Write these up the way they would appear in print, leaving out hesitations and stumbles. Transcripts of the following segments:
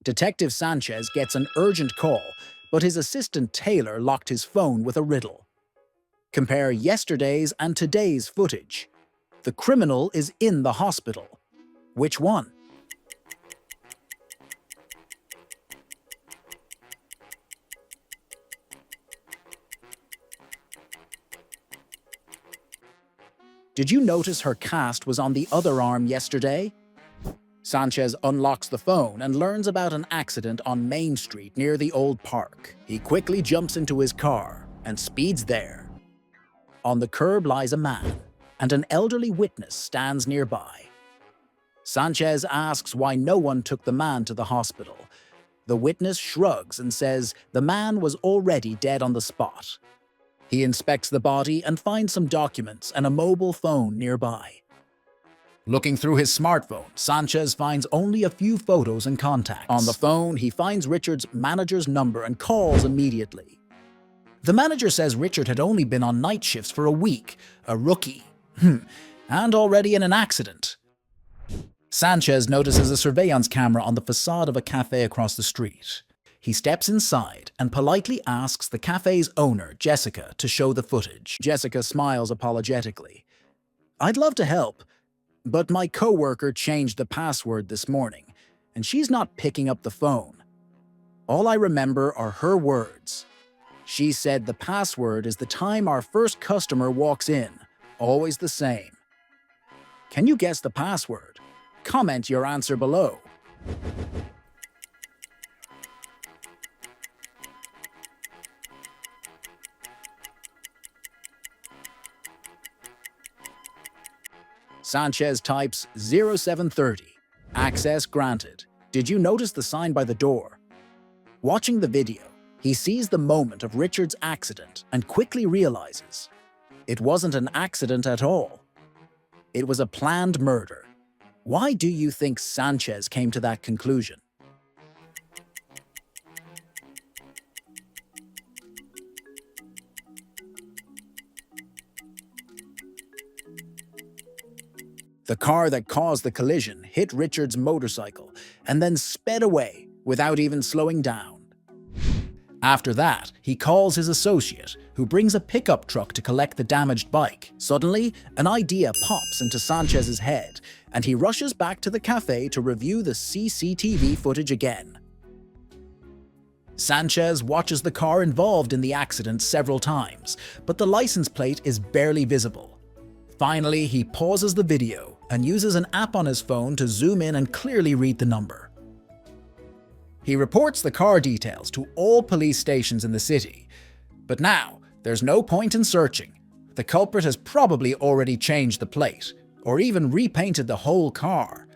Detective Sanchez gets an urgent call, but his assistant Taylor locked his phone with a riddle. Compare yesterday's and today's footage. The criminal is in the hospital. Which one? Did you notice her cast was on the other arm yesterday? Sanchez unlocks the phone and learns about an accident on Main Street near the old park. He quickly jumps into his car and speeds there. On the curb lies a man, and an elderly witness stands nearby. Sanchez asks why no one took the man to the hospital. The witness shrugs and says the man was already dead on the spot. He inspects the body and finds some documents and a mobile phone nearby. Looking through his smartphone, Sanchez finds only a few photos and contacts. On the phone, he finds Richard's manager's number and calls immediately. The manager says Richard had only been on night shifts for a week, a rookie, and already in an accident. Sanchez notices a surveillance camera on the facade of a cafe across the street. He steps inside and politely asks the cafe's owner, Jessica, to show the footage. Jessica smiles apologetically. "I'd love to help, but my coworker changed the password this morning, and she's not picking up the phone. All I remember are her words. She said the password is the time our first customer walks in, always the same. Can you guess the password? Comment your answer below." Sanchez types 0730. Access granted. Did you notice the sign by the door? Watching the video, he sees the moment of Richard's accident and quickly realizes it wasn't an accident at all. It was a planned murder. Why do you think Sanchez came to that conclusion? The car that caused the collision hit Richard's motorcycle and then sped away without even slowing down. After that, he calls his associate, who brings a pickup truck to collect the damaged bike. Suddenly, an idea pops into Sanchez's head, and he rushes back to the cafe to review the CCTV footage again. Sanchez watches the car involved in the accident several times, but the license plate is barely visible. Finally, he pauses the video and uses an app on his phone to zoom in and clearly read the number. He reports the car details to all police stations in the city. But now, there's no point in searching. The culprit has probably already changed the plate, or even repainted the whole car.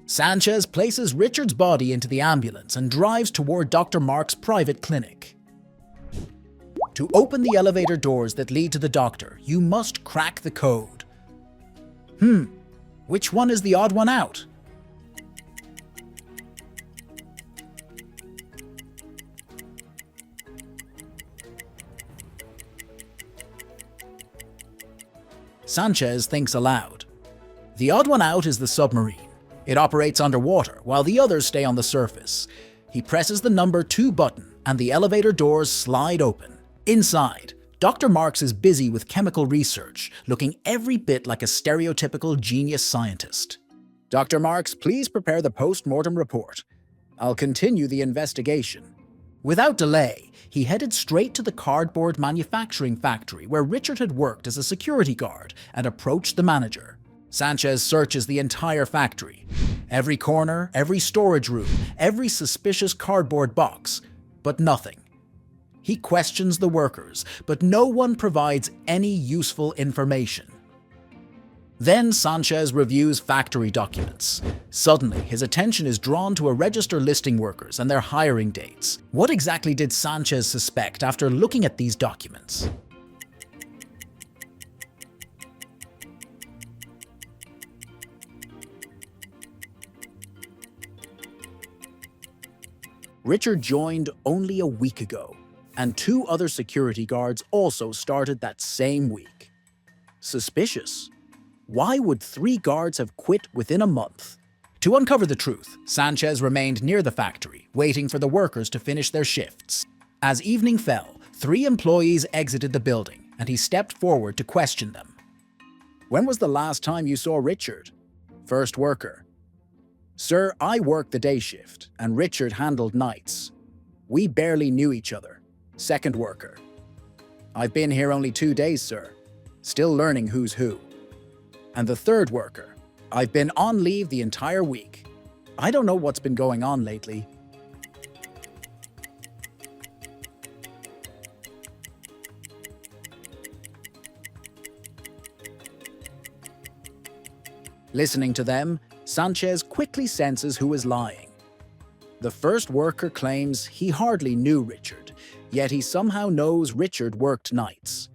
Sanchez places Richard's body into the ambulance and drives toward Dr. Mark's private clinic. To open the elevator doors that lead to the doctor, you must crack the code. Which one is the odd one out? Sanchez thinks aloud. The odd one out is the submarine. It operates underwater, while the others stay on the surface. He presses the number 2 button, and the elevator doors slide open. Inside, Dr. Marks is busy with chemical research, looking every bit like a stereotypical genius scientist. "Dr. Marks, please prepare the post-mortem report. I'll continue the investigation." Without delay, he headed straight to the cardboard manufacturing factory where Richard had worked as a security guard and approached the manager. Sanchez searches the entire factory. Every corner, every storage room, every suspicious cardboard box, but nothing. He questions the workers, but no one provides any useful information. Then Sanchez reviews factory documents. Suddenly, his attention is drawn to a register listing workers and their hiring dates. What exactly did Sanchez suspect after looking at these documents? Richard joined only a week ago, and 2 other security guards also started that same week. Suspicious. Why would 3 guards have quit within a month? To uncover the truth, Sanchez remained near the factory, waiting for the workers to finish their shifts. As evening fell, 3 employees exited the building, and he stepped forward to question them. "When was the last time you saw Richard?" First worker: "Sir, I worked the day shift, and Richard handled nights. We barely knew each other." Second worker: "I've been here only 2 days, sir. Still learning who's who." And the third worker: "I've been on leave the entire week. I don't know what's been going on lately." Listening to them, Sanchez quickly senses who is lying. The first worker claims he hardly knew Richard, yet he somehow knows Richard worked nights.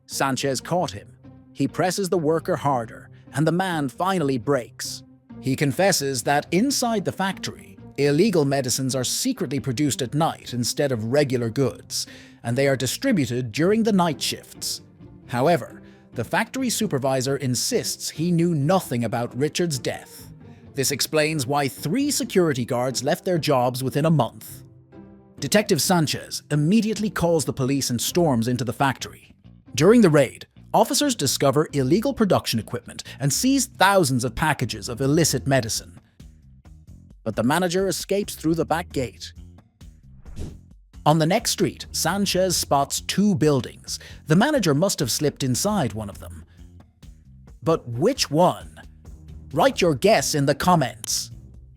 Sanchez caught him. He presses the worker harder, and the man finally breaks. He confesses that inside the factory, illegal medicines are secretly produced at night instead of regular goods, and they are distributed during the night shifts. However, the factory supervisor insists he knew nothing about Richard's death. This explains why 3 security guards left their jobs within a month. Detective Sanchez immediately calls the police and storms into the factory. During the raid, officers discover illegal production equipment and seize thousands of packages of illicit medicine. But the manager escapes through the back gate. On the next street, Sanchez spots 2 buildings. The manager must have slipped inside one of them. But which one? Write your guess in the comments.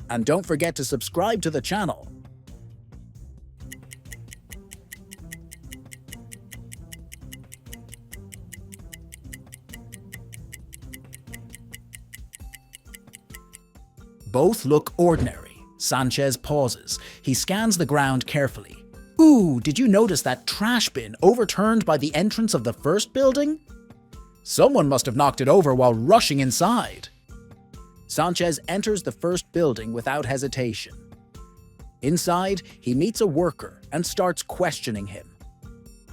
And don't forget to subscribe to the channel. Both look ordinary. Sanchez pauses. He scans the ground carefully. "Ooh, did you notice that trash bin overturned by the entrance of the first building? Someone must have knocked it over while rushing inside." Sanchez enters the first building without hesitation. Inside, he meets a worker and starts questioning him.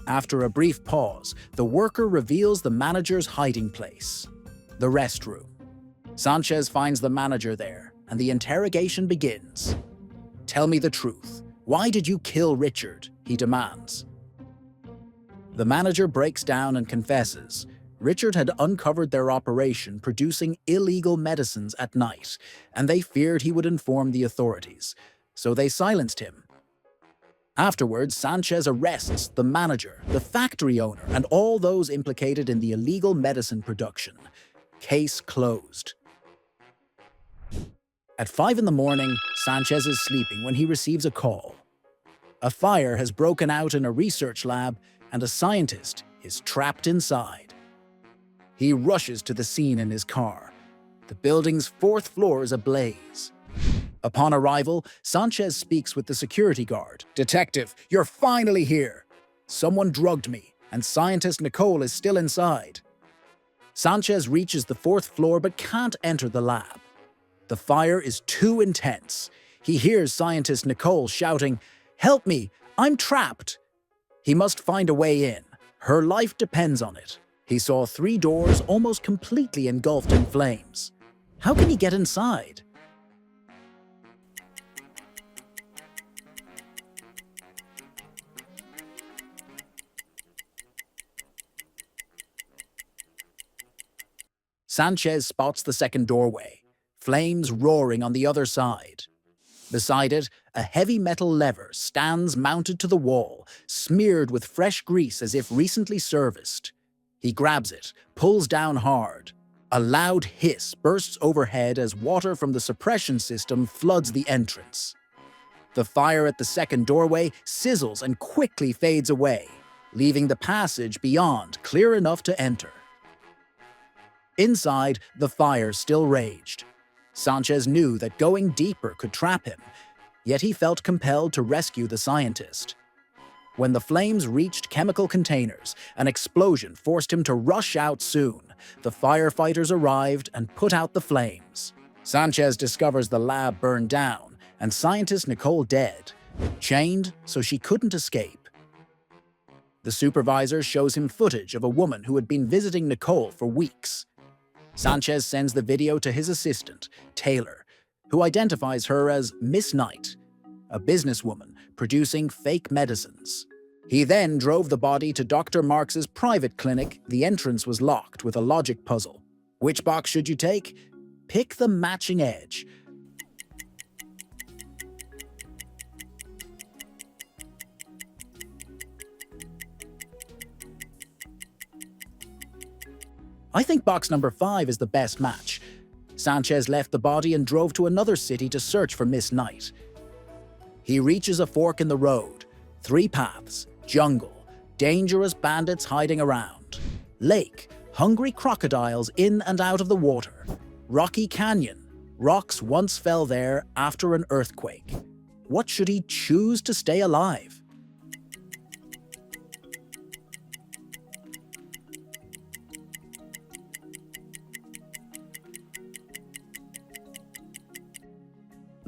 After a brief pause, the worker reveals the manager's hiding place, the restroom. Sanchez finds the manager there, and the interrogation begins. "Tell me the truth. Why did you kill Richard?" he demands. The manager breaks down and confesses. Richard had uncovered their operation producing illegal medicines at night, and they feared he would inform the authorities, so they silenced him. Afterwards, Sanchez arrests the manager, the factory owner, and all those implicated in the illegal medicine production. Case closed. At 5 in the morning, Sanchez is sleeping when he receives a call. A fire has broken out in a research lab, and a scientist is trapped inside. He rushes to the scene in his car. The building's 4th floor is ablaze. Upon arrival, Sanchez speaks with the security guard. "Detective, you're finally here. Someone drugged me, and scientist Nicole is still inside." Sanchez reaches the 4th floor but can't enter the lab. The fire is too intense. He hears scientist Nicole shouting, "Help me! I'm trapped!" He must find a way in. Her life depends on it. He saw 3 doors almost completely engulfed in flames. How can he get inside? Sanchez spots the second doorway, flames roaring on the other side. Beside it, a heavy metal lever stands mounted to the wall, smeared with fresh grease as if recently serviced. He grabs it, pulls down hard. A loud hiss bursts overhead as water from the suppression system floods the entrance. The fire at the second doorway sizzles and quickly fades away, leaving the passage beyond clear enough to enter. Inside, the fire still raged. Sanchez knew that going deeper could trap him, yet he felt compelled to rescue the scientist. When the flames reached chemical containers, an explosion forced him to rush out soon. The firefighters arrived and put out the flames. Sanchez discovers the lab burned down and scientist Nicole dead, chained so she couldn't escape. The supervisor shows him footage of a woman who had been visiting Nicole for weeks. Sanchez sends the video to his assistant, Taylor. who identifies her as Miss Knight, a businesswoman producing fake medicines. He then drove the body to Dr. Marks's private clinic. The entrance was locked with a logic puzzle. Which box should you take? Pick the matching edge. I think box number 5 is the best match. Sanchez left the body and drove to another city to search for Miss Knight. He reaches a fork in the road. 3 paths, jungle, dangerous bandits hiding around. Lake, hungry crocodiles in and out of the water. Rocky canyon, rocks once fell there after an earthquake. What should he choose to stay alive?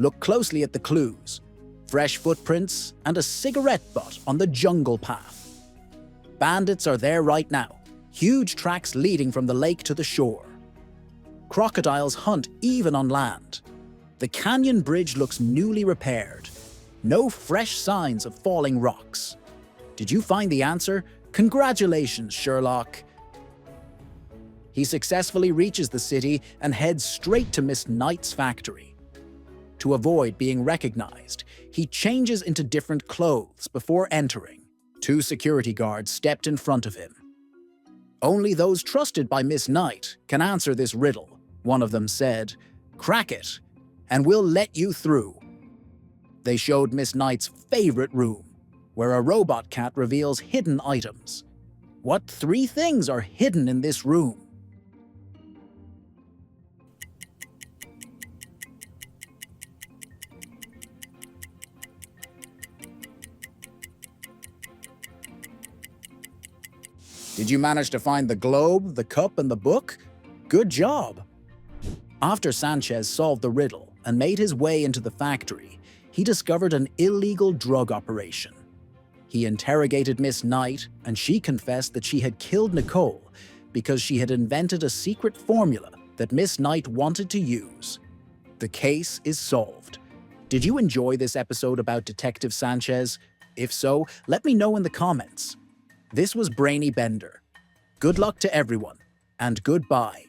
Look closely at the clues. Fresh footprints and a cigarette butt on the jungle path. Bandits are there right now. Huge tracks leading from the lake to the shore. Crocodiles hunt even on land. The canyon bridge looks newly repaired. No fresh signs of falling rocks. Did you find the answer? Congratulations, Sherlock. He successfully reaches the city and heads straight to Miss Knight's factory. To avoid being recognized, he changes into different clothes before entering. 2 security guards stepped in front of him. Only those trusted by Miss Knight can answer this riddle. One of them said, "Crack it, and we'll let you through." They showed Miss Knight's favorite room, where a robot cat reveals hidden items. What 3 things are hidden in this room? Did you manage to find the globe, the cup, and the book? Good job! After Sanchez solved the riddle and made his way into the factory, he discovered an illegal drug operation. He interrogated Miss Knight, and she confessed that she had killed Nicole because she had invented a secret formula that Miss Knight wanted to use. The case is solved. Did you enjoy this episode about Detective Sanchez? If so, let me know in the comments. This was Brainy Bender. Good luck to everyone, and goodbye.